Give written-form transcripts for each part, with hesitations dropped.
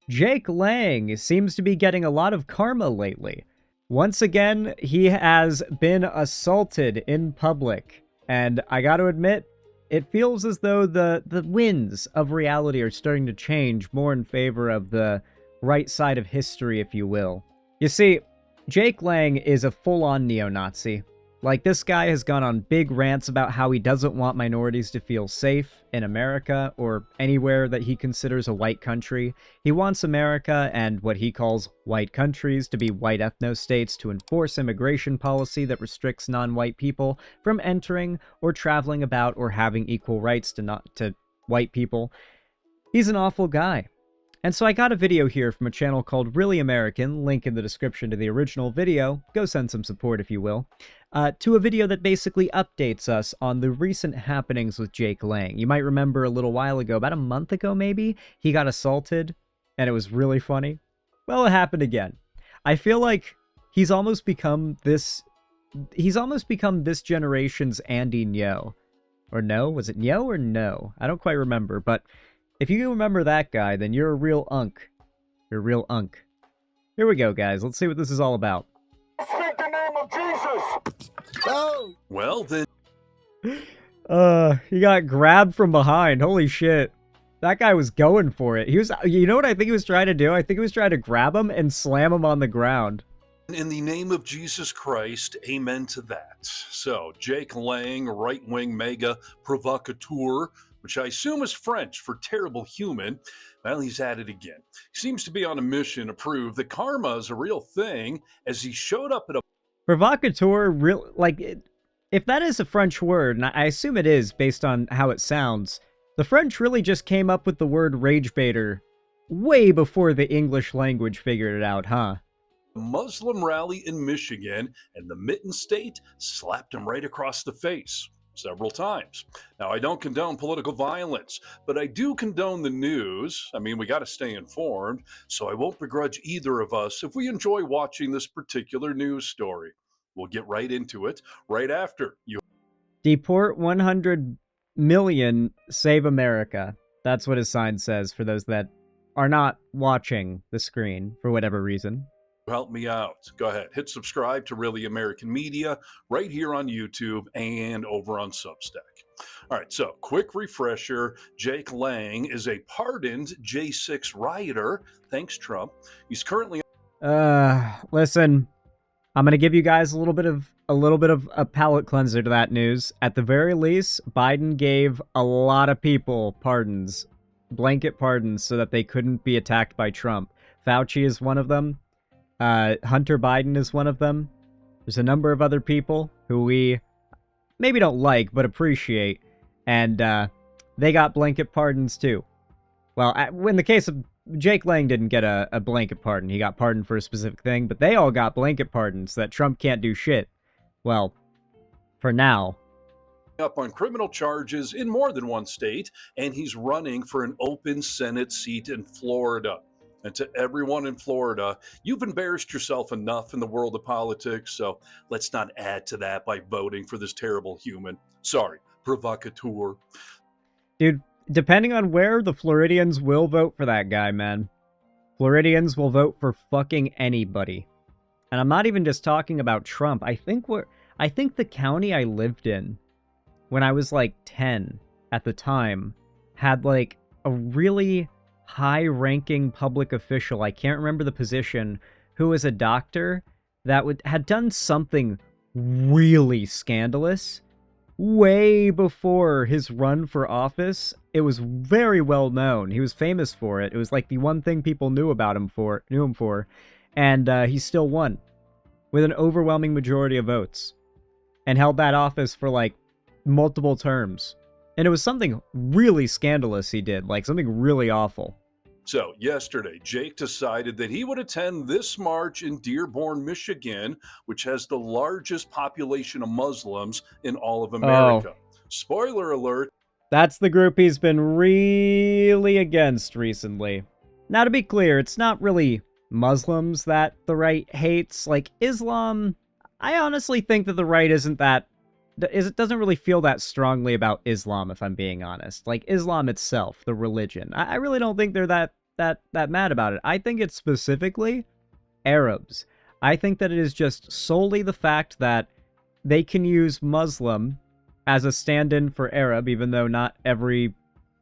Jake Lang seems to be getting a lot of karma lately. Once again, he has been assaulted in public, and I gotta admit, it feels as though the winds of reality are starting to change more in favor of the right side of history, if you will. You see, Jake Lang is a full-on neo-Nazi. Like, this guy has gone on big rants about how he doesn't want minorities to feel safe in America or anywhere that he considers a white country. He wants America and what he calls white countries to be white ethno-states to enforce immigration policy that restricts non-white people from entering or traveling about or having equal rights to white people. He's an awful guy. And so I got a video here from a channel called Really American, link in the description to the original video, go send some support if you will, to a video that basically updates us on the recent happenings with Jake Lang. You might remember a little while ago, about a month ago maybe, he got assaulted, and it was really funny. Well, it happened again. I feel like he's almost become this generation's Andy Ngo. Or no? Was it Ngo or no? I don't quite remember, but if you remember that guy, then you're a real unk. You're a real unk. Here we go, guys. Let's see what this is all about. Speak the name of Jesus! Oh! Well, then... He got grabbed from behind. Holy shit. That guy was going for it. He was, you know what I think he was trying to do? I think he was trying to grab him and slam him on the ground. In the name of Jesus Christ, amen to that. So, Jake Lang, right-wing mega provocateur, which I assume is French for terrible human, well, he's at it again. He seems to be on a mission to prove that karma is a real thing, as he showed up at a... Provocateur, if that is a French word, and I assume it is based on how it sounds, the French really just came up with the word rage baiter way before the English language figured it out, huh? Muslim rally in Michigan, and the Mitten State slapped him right across the face several times. Now, I don't condone political violence, but I do condone the news. I mean, we got to stay informed, so I won't begrudge either of us if we enjoy watching this particular news story. We'll get right into it right after you. Deport 100 million, save America. That's what his sign says for those that are not watching the screen for whatever reason. Help me out. Go ahead. Hit subscribe to Really American Media right here on YouTube and over on Substack. All right, so quick refresher. Jake Lang is a pardoned J6 rioter. Thanks, Trump. He's currently... Listen, I'm going to give you guys a little bit of a palate cleanser to that news. At the very least, Biden gave a lot of people pardons, blanket pardons, so that they couldn't be attacked by Trump. Fauci is one of them. Hunter Biden is one of them. There's a number of other people who we maybe don't like, but appreciate. And, they got blanket pardons too. Well, in the case of Jake Lang didn't get a blanket pardon. He got pardoned for a specific thing, but they all got blanket pardons that Trump can't do shit. Well, for now. Up on criminal charges in more than one state, and he's running for an open Senate seat in Florida. And to everyone in Florida, you've embarrassed yourself enough in the world of politics, so let's not add to that by voting for this terrible human. Sorry, provocateur. Dude, depending on where, the Floridians will vote for that guy, man. Floridians will vote for fucking anybody. And I'm not even just talking about Trump. I think the county I lived in when I was like 10 at the time had like a really high-ranking public official, I can't remember the position, who was a doctor that had done something really scandalous way before his run for office. It was very well known. He was famous for it. It was like the one thing people knew him for, and he still won with an overwhelming majority of votes and held that office for like multiple terms. And it was something really scandalous he did, like something really awful. So yesterday, Jake decided that he would attend this march in Dearborn, Michigan, which has the largest population of Muslims in all of America. Oh. Spoiler alert. That's the group he's been really against recently. Now, to be clear, it's not really Muslims that the right hates. Like, Islam, I honestly think that the right it doesn't really feel that strongly about Islam, if I'm being honest. Like, Islam itself, the religion. I really don't think they're that that mad about it. I think it's specifically Arabs. I think that it is just solely the fact that they can use Muslim as a stand-in for Arab, even though not every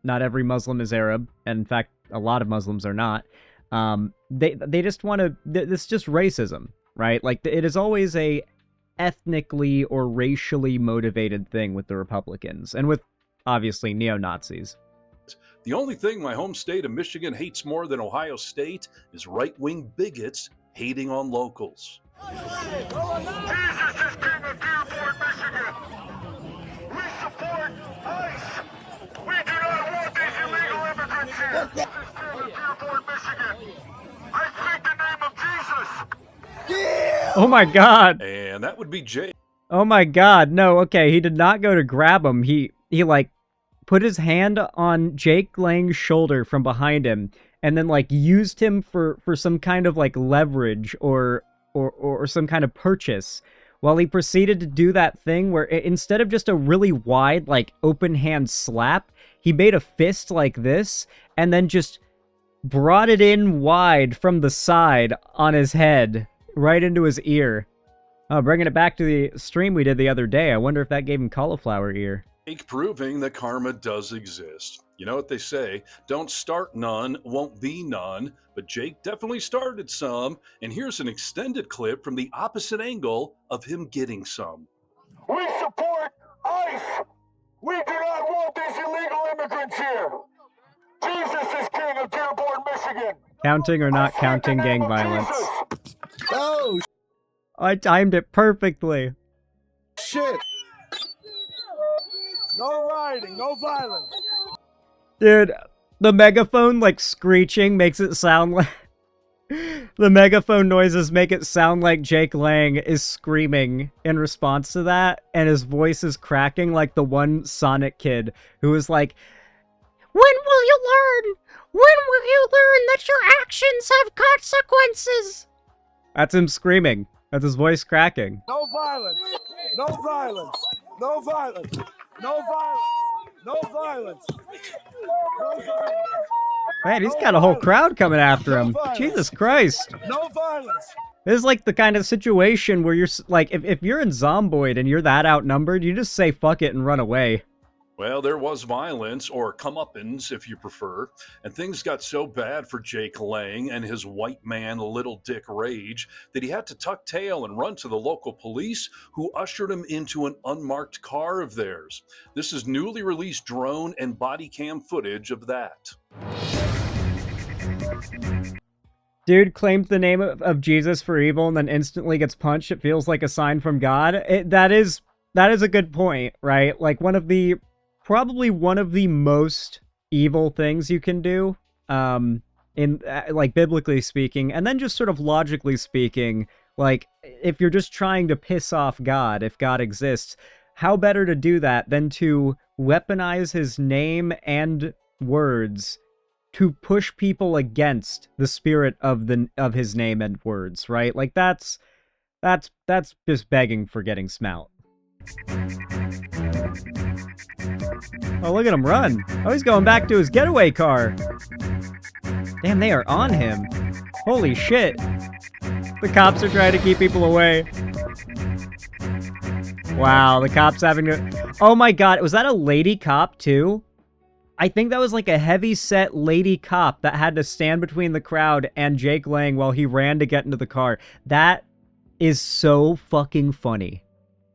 Muslim is Arab, and in fact, a lot of Muslims are not. They just want to. This is just racism, right? Like, it is always a ethnically or racially motivated thing with the Republicans, and with obviously neo-Nazis. The only thing my home state of Michigan hates more than Ohio State is right-wing bigots hating on locals. Jesus is king of Dearborn, Michigan. We support ICE. We do not want these illegal immigrants here. Jesus is king of Dearborn, Michigan. I speak the name of Jesus. Oh my God! And that would be Jay. Oh my God! No, okay, he did not go to grab him. He like put his hand on Jake Lang's shoulder from behind him, and then like used him for some kind of like leverage or some kind of purchase, while he proceeded to do that thing where instead of just a really wide like open hand slap, he made a fist like this and then just brought it in wide from the side on his head right into his ear. Bringing it back to the stream we did the other day, I wonder if that gave him cauliflower ear. Proving that karma does exist. You know what they say, don't start none, won't be none, but Jake definitely started some, and here's an extended clip from the opposite angle of him getting some. We support ICE. We do not want these illegal immigrants here. Jesus is king of Dearborn, Michigan. Counting or not counting gang violence. Oh, I timed it perfectly. shit. No rioting, no violence. Dude, the megaphone, like, screeching makes it sound like... The megaphone noises make it sound like Jake Lang is screaming in response to that, and his voice is cracking like the one Sonic kid who was like, "When will you learn? When will you learn that your actions have consequences?" That's him screaming. That's his voice cracking. No violence. No violence. No violence. No violence. No violence. No violence. Man, he's got a whole crowd coming after him. Jesus Christ. No violence. This is like the kind of situation where you're like, if you're in Zomboid and you're that outnumbered, you just say fuck it and run away. Well, there was violence, or comeuppance if you prefer, and things got so bad for Jake Lang and his white man little dick rage that he had to tuck tail and run to the local police, who ushered him into an unmarked car of theirs. This is newly released drone and body cam footage of that. Dude claims the name of Jesus for evil and then instantly gets punched. It feels like a sign from God. That is a good point, right? Like probably one of the most evil things you can do, like biblically speaking, and then just sort of logically speaking, like if you're just trying to piss off God, if God exists, how better to do that than to weaponize his name and words to push people against the spirit of his name and words, right? Like that's just begging for getting smelt. Oh, look at him run. Oh, he's going back to his getaway car. Damn, they are on him. Holy shit. The cops are trying to keep people away. Wow, the cops having to... Oh my God, was that a lady cop too? I think that was like a heavy-set lady cop that had to stand between the crowd and Jake Lang while he ran to get into the car. That is so fucking funny.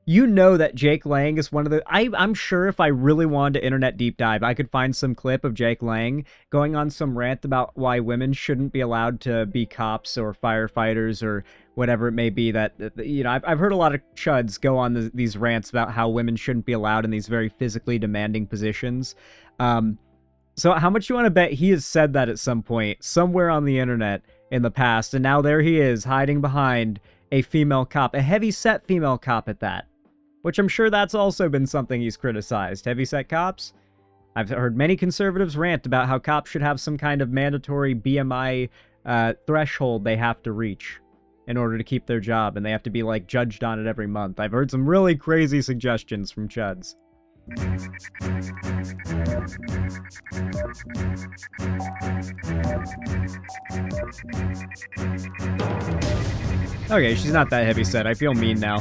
You know that Jake Lang is one of the... I'm sure if I really wanted to internet deep dive, I could find some clip of Jake Lang going on some rant about why women shouldn't be allowed to be cops or firefighters or whatever it may be. That, you know, I've heard a lot of chuds go on these rants about how women shouldn't be allowed in these very physically demanding positions. So how much you want to bet he has said that at some point, somewhere on the internet in the past, and now there he is, hiding behind a female cop, a heavy-set female cop at that. Which I'm sure that's also been something he's criticized. Heavyset cops? I've heard many conservatives rant about how cops should have some kind of mandatory BMI threshold they have to reach in order to keep their job, and they have to be, like, judged on it every month. I've heard some really crazy suggestions from chuds. Okay, she's not that heavy set. I feel mean now.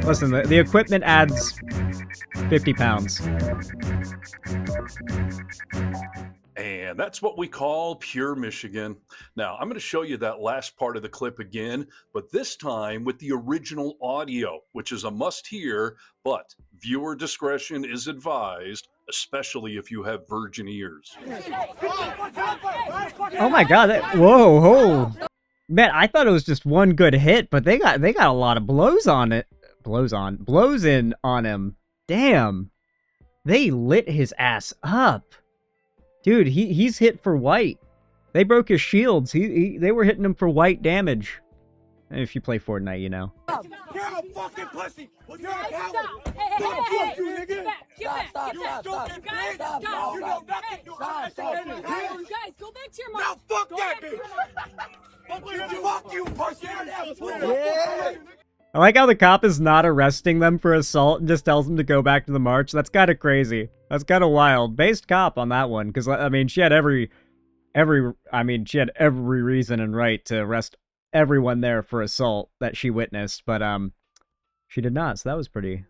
Listen, the equipment adds 50 pounds. And that's what we call pure Michigan. Now, I'm going to show you that last part of the clip again, but this time with the original audio, which is a must hear, but viewer discretion is advised, especially if you have virgin ears. Oh my god, whoa, whoa. Man, I thought it was just one good hit, but they got a lot of blows on it. Blows in on him. Damn. They lit his ass up. Dude, he's hit for white. They broke his shields. They were hitting him for white damage. If you play Fortnite, you know. You're a fucking pussy! You're a coward! Hey, you, nigga! Stop. You stupid bitch! You know nothing! Stop. Guys, go back to your mom. Now fuck that bitch! Fuck you, pussy! I like how the cop is not arresting them for assault and just tells them to go back to the march. That's kind of crazy. That's kind of wild. Based cop on that one, because I mean, she had every reason and right to arrest everyone there for assault that she witnessed, but she did not. So that was pretty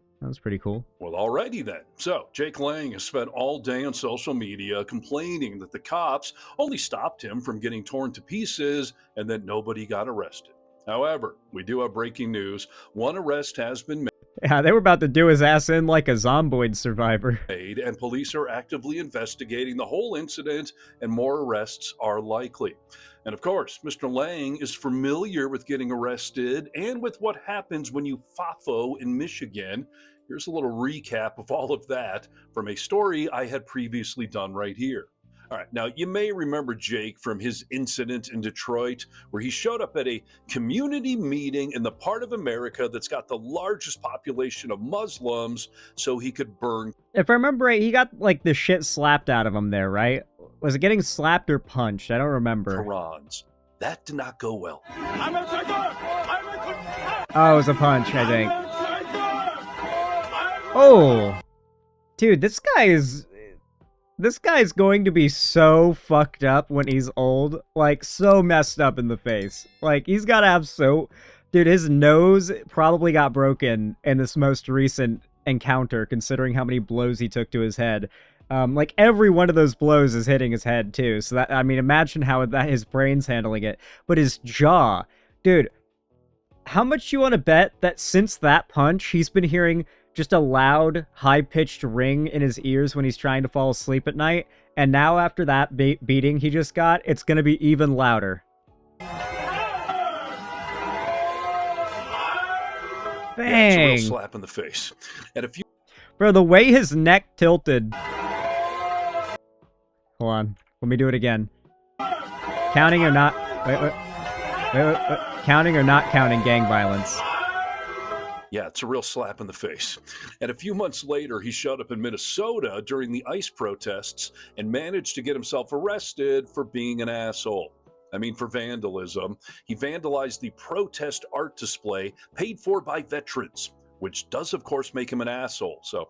cool. Well, alrighty then. So, Jake Lang has spent all day on social media complaining that the cops only stopped him from getting torn to pieces and that nobody got arrested. However, we do have breaking news. One arrest has been Yeah, they were about to do his ass in like a zomboid survivor. made, and police are actively investigating the whole incident, and more arrests are likely. And of course, Mr. Lang is familiar with getting arrested and with what happens when you FAFO in Michigan. Here's a little recap of all of that from a story I had previously done right here. All right, now you may remember Jake from his incident in Detroit, where he showed up at a community meeting in the part of America that's got the largest population of Muslims so he could burn. If I remember right, he got like the shit slapped out of him there, right? Was it getting slapped or punched? I don't remember. Qurans. That did not go well. Oh, it was a punch, I think. Oh, dude, this guy's going to be so fucked up when he's old. Like, so messed up in the face. Like, he's got to have Dude, his nose probably got broken in this most recent encounter, considering how many blows he took to his head. Like, every one of those blows is hitting his head, too. So, that, I mean, imagine how his brain's handling it. But his jaw... Dude, how much you want to bet that since that punch, he's been hearing just a loud, high-pitched ring in his ears when he's trying to fall asleep at night, and now after that beating he just got, it's gonna be even louder. Bang! Yeah, it's a real slap in the face. And if you... Bro, the way his neck tilted... Hold on. Let me do it again. Counting or not... Wait. Counting or not counting gang violence. Yeah, it's a real slap in the face. And a few months later, he showed up in Minnesota during the ICE protests and managed to get himself arrested for being an asshole. I mean, for vandalism. He vandalized the protest art display paid for by veterans, which does, of course, make him an asshole. So,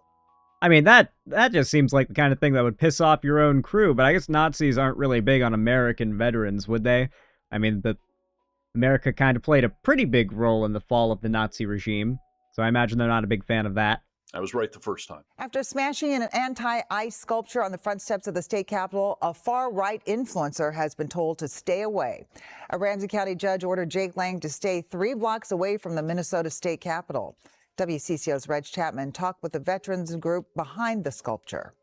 I mean, that just seems like the kind of thing that would piss off your own crew, but I guess Nazis aren't really big on American veterans, would they? I mean, America kind of played a pretty big role in the fall of the Nazi regime, so I imagine they're not a big fan of that. I was right the first time. After smashing an anti-ICE sculpture on the front steps of the state capitol, a far-right influencer has been told to stay away. A Ramsey County judge ordered Jake Lang to stay 3 blocks away from the Minnesota state capitol. WCCO's Reg Chapman talked with the veterans group behind the sculpture.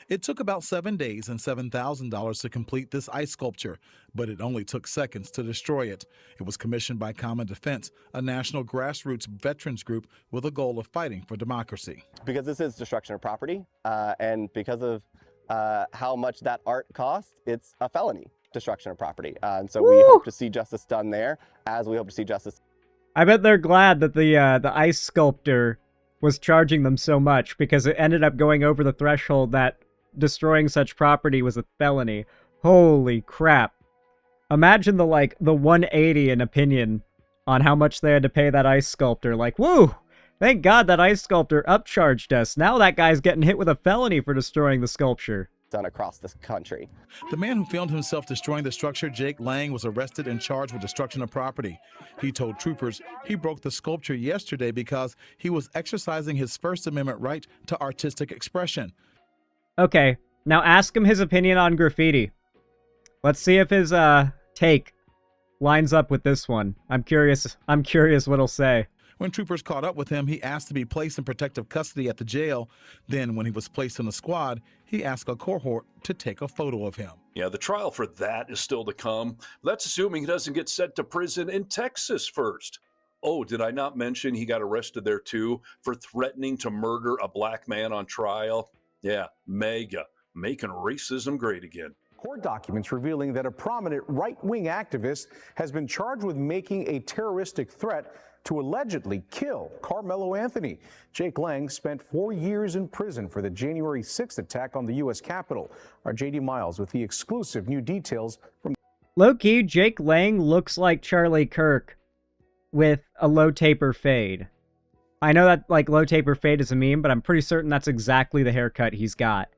It took about 7 days and $7,000 to complete this ice sculpture, but it only took seconds to destroy it. It was commissioned by Common Defense, a national grassroots veterans group with a goal of fighting for democracy. Because this is destruction of property, and because of how much that art costs, it's a felony destruction of property. And so we hope to see justice done there, as we hope to see justice. I bet they're glad that the ice sculptor was charging them so much, because it ended up going over the threshold that destroying such property was a felony. Holy crap. Imagine the 180 in opinion on how much they had to pay that ice sculptor. Like, woo! Thank God that ice sculptor upcharged us. Now that guy's getting hit with a felony for destroying the sculpture. Done across this country. The man who filmed himself destroying the structure, Jake Lang, was arrested and charged with destruction of property. He told troopers he broke the sculpture yesterday because he was exercising his First Amendment right to artistic expression. Okay, now ask him his opinion on graffiti. Let's see if his take lines up with this one. I'm curious what he'll say. When troopers caught up with him, he asked to be placed in protective custody at the jail. Then, when he was placed in the squad, he asked a cohort to take a photo of him. Yeah, the trial for that is still to come. That's assuming he doesn't get sent to prison in Texas first. Oh, did I not mention he got arrested there too for threatening to murder a black man on trial? Yeah, mega. Making racism great again. Court documents revealing that a prominent right-wing activist has been charged with making a terroristic threat to allegedly kill Carmelo Anthony. Jake Lang spent 4 years in prison for the January 6th attack on the U.S. Capitol. Our J.D. Miles with the exclusive new details from... Low-key, Jake Lang looks like Charlie Kirk with a low taper fade. I know that, like, low taper fade is a meme, but I'm pretty certain that's exactly the haircut he's got.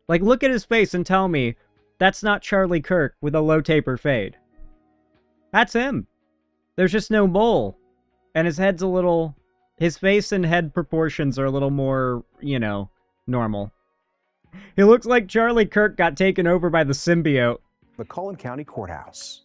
Like, look at his face and tell me that's not Charlie Kirk with a low taper fade. That's him. There's just no mole. And his head's a little... His face and head proportions are a little more, you know, normal. He looks like Charlie Kirk got taken over by the symbiote. The Cullen County Courthouse.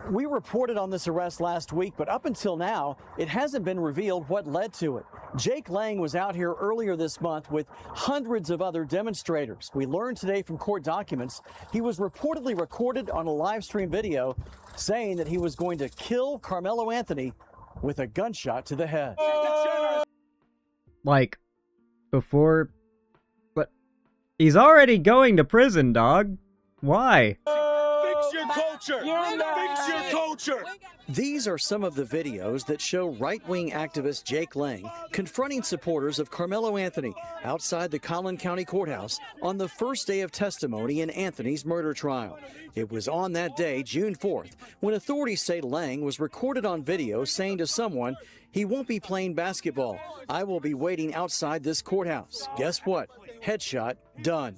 We reported on this arrest last week, but up until now, it hasn't been revealed what led to it. Jake Lang was out here earlier this month with hundreds of other demonstrators. We learned today from court documents he was reportedly recorded on a live stream video saying that he was going to kill Carmelo Anthony with a gunshot to the head. Like, before... But he's already going to prison, dog. Why? Fix your culture! Fix your culture! These are some of the videos that show right-wing activist Jake Lang confronting supporters of Carmelo Anthony outside the Collin County Courthouse on the first day of testimony in Anthony's murder trial. It was on that day, June 4th, when authorities say Lang was recorded on video saying to someone, "He won't be playing basketball. I will be waiting outside this courthouse." Guess what? Headshot done.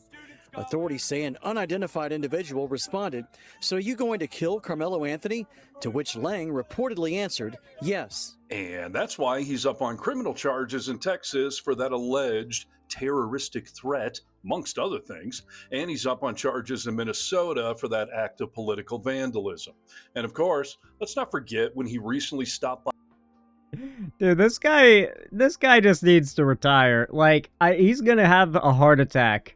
Authorities say an unidentified individual responded, "So you going to kill Carmelo Anthony?" To which Lang reportedly answered, "Yes." And that's why he's up on criminal charges in Texas for that alleged terroristic threat, amongst other things. And he's up on charges in Minnesota for that act of political vandalism. And of course, let's not forget when he recently stopped by. Dude, this guy just needs to retire. Like, he's gonna have a heart attack.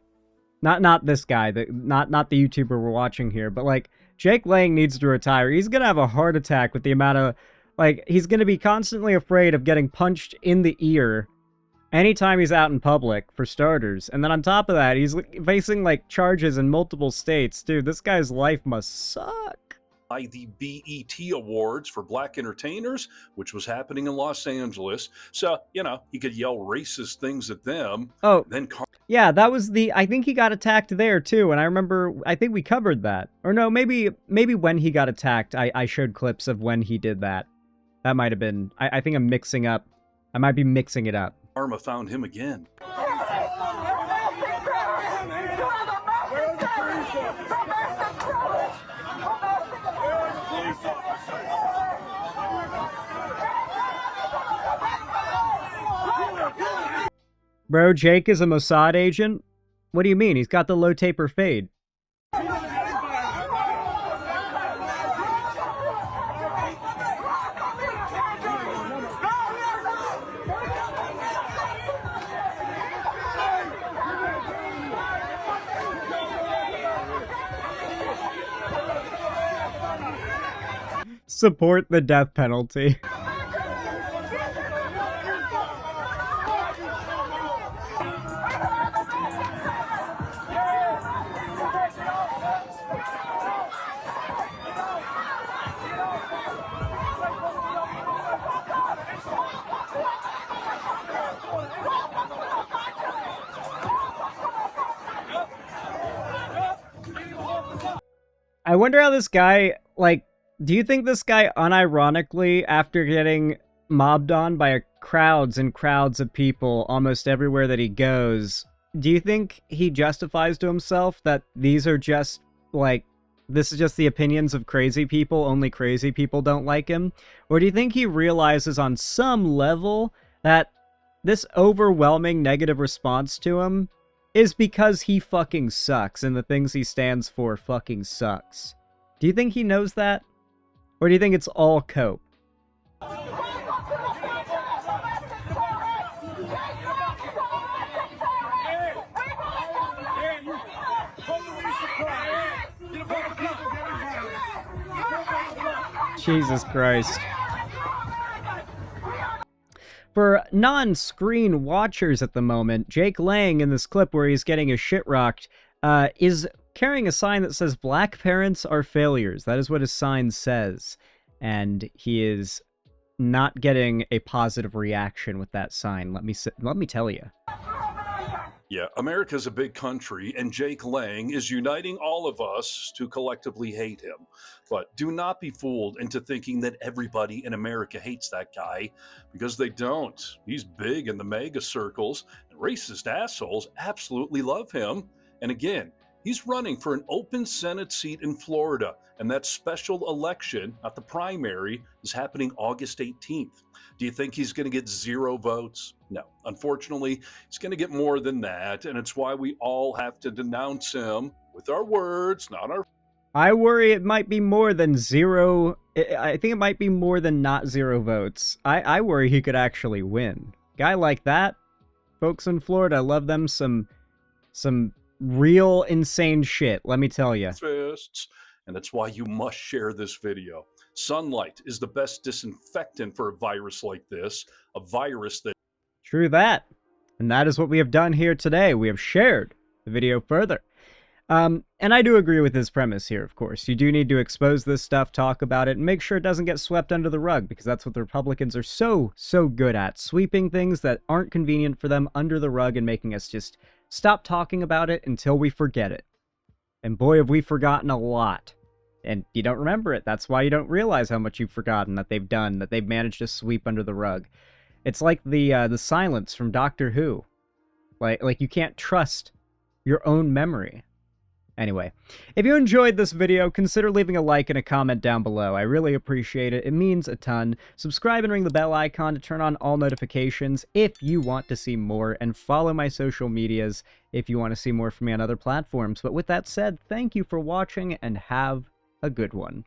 Not this guy, not the YouTuber we're watching here, but like Jake Lang needs to retire. He's gonna have a heart attack with the amount of, like, he's gonna be constantly afraid of getting punched in the ear anytime he's out in public, for starters. And then on top of that, he's facing like charges in multiple states. Dude, this guy's life must suck. The BET Awards for Black Entertainers, which was happening in Los Angeles. So, you know, he could yell racist things at them. Oh, then yeah, that was I think he got attacked there too, and I think we covered that. Or no, maybe when he got attacked, I showed clips of when he did that. That might have been, I think I'm mixing up. I might be mixing it up. Karma found him again. Bro, Jake is a Mossad agent? What do you mean? He's got the low taper fade. Support the death penalty. I wonder how this guy, like, do you think this guy unironically, after getting mobbed on by crowds and crowds of people almost everywhere that he goes, do you think he justifies to himself that these are just, like, this is just the opinions of crazy people, only crazy people don't like him? Or do you think he realizes on some level that this overwhelming negative response to him is because he fucking sucks and the things he stands for fucking sucks? Do you think he knows that? Or do you think it's all cope? Jesus Christ. For non-screen watchers at the moment, Jake Lang in this clip where he's getting his shit rocked is carrying a sign that says "Black parents are failures." That is what his sign says. And he is not getting a positive reaction with that sign, let me tell you. Yeah, America's a big country, and Jake Lang is uniting all of us to collectively hate him. But do not be fooled into thinking that everybody in America hates that guy, because they don't. He's big in the mega circles, and racist assholes absolutely love him. And again, he's running for an open Senate seat in Florida, and that special election, not the primary, is happening August 18th. Do you think he's going to get 0 votes? No. Unfortunately, he's going to get more than that, and it's why we all have to denounce him with our words, not our... I worry it might be more than 0. I think it might be more than not 0 votes. I worry he could actually win. Guy like that, folks in Florida love them some real insane shit, let me tell you. Fists, and that's why you must share this video. Sunlight is the best disinfectant for a virus like this, a virus that... True that. And that is what we have done here today. We have shared the video further. And I do agree with his premise here, of course. You do need to expose this stuff, talk about it, and make sure it doesn't get swept under the rug, because that's what the Republicans are so good at. Sweeping things that aren't convenient for them under the rug and making us just stop talking about it until we forget it. And boy, have we forgotten a lot. And you don't remember it. That's why you don't realize how much you've forgotten that they've done, that they've managed to sweep under the rug. It's like the silence from Doctor Who. Like you can't trust your own memory. Anyway, if you enjoyed this video, consider leaving a like and a comment down below. I really appreciate it. It means a ton. Subscribe and ring the bell icon to turn on all notifications if you want to see more, and follow my social medias if you want to see more from me on other platforms. But with that said, thank you for watching, and have a good one.